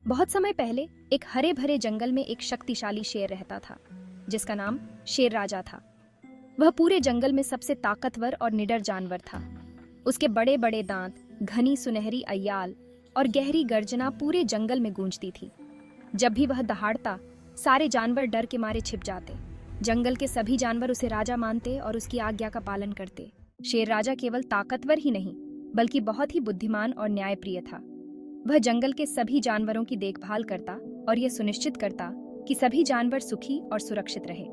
बहुत समय पहले एक हरे भरे जंगल में एक शक्तिशाली शेर रहता था जिसका नाम शेर राजा था। वह पूरे जंगल में सबसे ताकतवर और निडर जानवर था। उसके बड़े बड़े दांत, घनी सुनहरी अय्याल और गहरी गर्जना पूरे जंगल में गूंजती थी। जब भी वह दहाड़ता, सारे जानवर डर के मारे छिप जाते। जंगल के सभी जानवर उसे राजा मानते और उसकी आज्ञा का पालन करते। शेर राजा केवल ताकतवर ही नहीं बल्कि बहुत ही बुद्धिमान और न्यायप्रिय था। वह जंगल के सभी जानवरों की देखभाल करता और यह सुनिश्चित करता कि सभी जानवर सुखी और सुरक्षित रहे।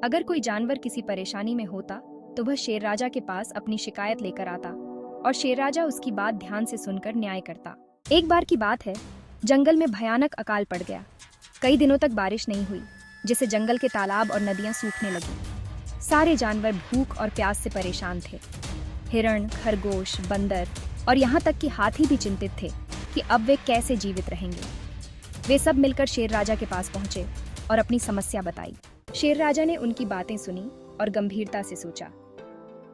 अगर कोई जानवर किसी परेशानी में होता तो वह शेर राजा के पास अपनी शिकायत लेकर आता और शेर राजा उसकी बात ध्यान से सुनकर न्याय करता। एक बार की बात है, जंगल में भयानक अकाल पड़ गया। कई दिनों तक बारिश नहीं हुई, जिससे जंगल के तालाब और नदियां सूखने लगी। सारे जानवर भूख और प्यास से परेशान थे। हिरण, खरगोश, बंदर और यहाँ तक कि हाथी भी चिंतित थे कि अब वे कैसे जीवित रहेंगे। वे सब मिलकर शेर राजा के पास पहुंचे और अपनी समस्या बताई। शेर राजा ने उनकी बातें सुनी और गंभीरता से सोचा।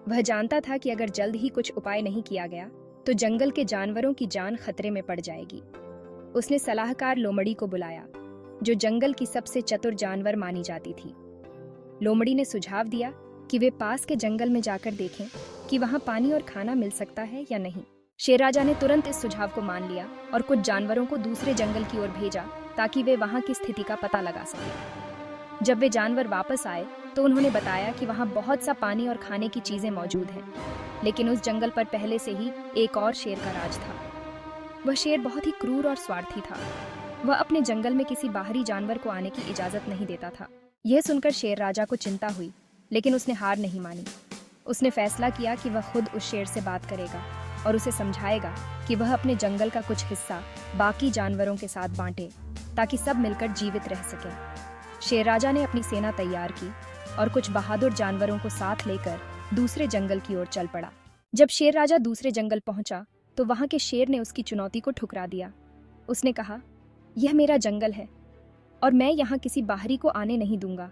वह जानता था कि अगर जल्द ही कुछ उपाय नहीं किया गया तो जंगल के जानवरों की जान खतरे में पड़ जाएगी। उसने सलाहकार लोमड़ी को बुलाया, जो जंगल की सबसे चतुर जानवर मानी जाती थी। लोमड़ी ने सुझाव दिया कि वे पास के जंगल में जाकर देखें कि वहां पानी और खाना मिल सकता है या नहीं। शेर राजा ने तुरंत इस सुझाव को मान लिया और कुछ जानवरों को दूसरे जंगल की ओर भेजा ताकि वे वहां की स्थिति का पता लगा सकें। जब वे जानवर वापस आए तो उन्होंने बताया कि वहां बहुत सा पानी और खाने की चीजें मौजूद हैं, लेकिन उस जंगल पर पहले से ही एक और शेर का राज था। वह शेर बहुत ही क्रूर और स्वार्थी था। वह अपने जंगल में किसी बाहरी जानवर को आने की इजाजत नहीं देता था। यह सुनकर शेर राजा को चिंता हुई, लेकिन उसने हार नहीं मानी। उसने फैसला किया कि वह खुद उस शेर से बात करेगा और उसे समझाएगा कि वह अपने जंगल का कुछ हिस्सा बाकी जानवरों के साथ बांटे ताकि सब मिलकर जीवित रह सकें। शेर राजा ने अपनी सेना तैयार की और कुछ बहादुर जानवरों को साथ लेकर दूसरे जंगल की ओर चल पड़ा। जब शेर राजा दूसरे जंगल पहुंचा तो वहां के शेर ने उसकी चुनौती को ठुकरा दिया। उसने कहा, यह मेरा जंगल है और मैं यहाँ किसी बाहरी को आने नहीं दूंगा।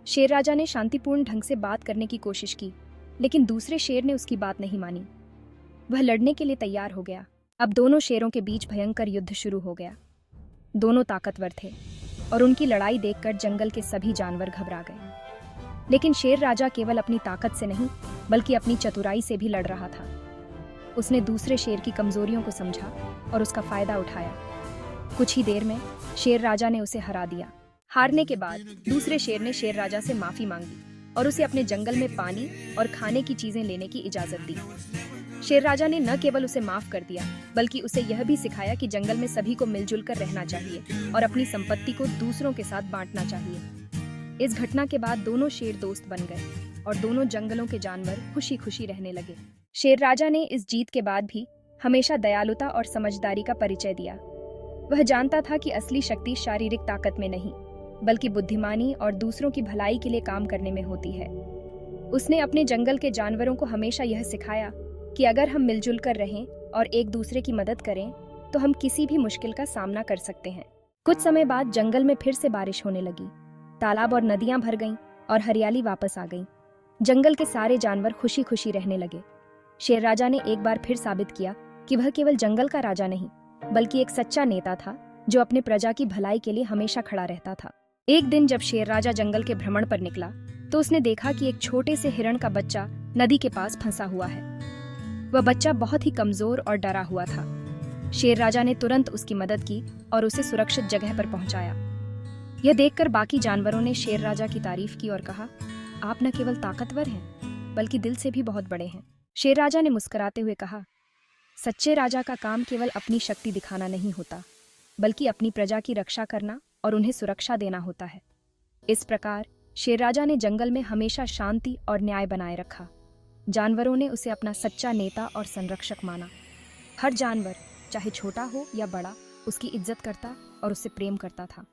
शेर राजा ने शांतिपूर्ण ढंग से बात करने की कोशिश की, लेकिन दूसरे शेर ने उसकी बात नहीं मानी। वह लड़ने के लिए तैयार हो गया। अब दोनों शेरों के बीच भयंकर युद्ध शुरू हो गया। दोनों ताकतवर थे और उनकी लड़ाई देखकर जंगल के सभी जानवर घबरा गए। लेकिन शेर राजा केवल अपनी ताकत से नहीं बल्कि अपनी चतुराई से भी लड़ रहा था। उसने दूसरे शेर की कमजोरियों को समझा और उसका फायदा उठाया। कुछ ही देर में शेर राजा ने उसे हरा दिया। हारने के बाद दूसरे शेर ने शेर राजा से माफी मांगी और उसे अपने जंगल में पानी और खाने की चीजें लेने की इजाजत दी। शेर राजा ने न केवल उसे माफ कर दिया बल्कि उसे यह भी सिखाया कि जंगल में सभी को मिलजुल कर रहना चाहिए और अपनी संपत्ति को दूसरों के साथ बांटना चाहिए। इस घटना के बाद दोनों शेर दोस्त बन गए और दोनों जंगलों के जानवर खुशी खुशी रहने लगे। शेर राजा ने इस जीत के बाद भी हमेशा दयालुता और समझदारी का परिचय दिया। वह जानता था कि असली शक्ति शारीरिक ताकत में नहीं बल्कि बुद्धिमानी और दूसरों की भलाई के लिए काम करने में होती है। उसने अपने जंगल के जानवरों को हमेशा यह सिखाया कि अगर हम मिलजुल कर रहें और एक दूसरे की मदद करें तो हम किसी भी मुश्किल का सामना कर सकते हैं। कुछ समय बाद जंगल में फिर से बारिश होने लगी। तालाब और नदियां भर गईं और हरियाली वापस आ गई। जंगल के सारे जानवर खुशी खुशी रहने लगे। शेर राजा ने एक बार फिर साबित किया कि वह केवल जंगल का राजा नहीं बल्कि एक सच्चा नेता था जो अपने प्रजा की भलाई के लिए हमेशा खड़ा रहता था। एक दिन जब शेर राजा जंगल के भ्रमण पर निकला तो उसने देखा कि एक छोटे से हिरण का बच्चा नदी के पास फंसा हुआ है। वह बच्चा बहुत ही कमजोर और डरा हुआ था। शेर राजा ने तुरंत उसकी मदद की और उसे सुरक्षित जगह पर पहुंचाया। यह देखकर बाकी जानवरों ने शेर राजा की तारीफ की और कहा, आप न केवल ताकतवर हैं बल्कि दिल से भी बहुत बड़े हैं। शेर राजा ने मुस्कुराते हुए कहा, सच्चे राजा का काम केवल अपनी शक्ति दिखाना नहीं होता बल्कि अपनी प्रजा की रक्षा करना और उन्हें सुरक्षा देना होता है। इस प्रकार शेर राजा ने जंगल में हमेशा शांति और न्याय बनाए रखा। जानवरों ने उसे अपना सच्चा नेता और संरक्षक माना। हर जानवर, चाहे छोटा हो या बड़ा, उसकी इज्जत करता और उससे प्रेम करता था।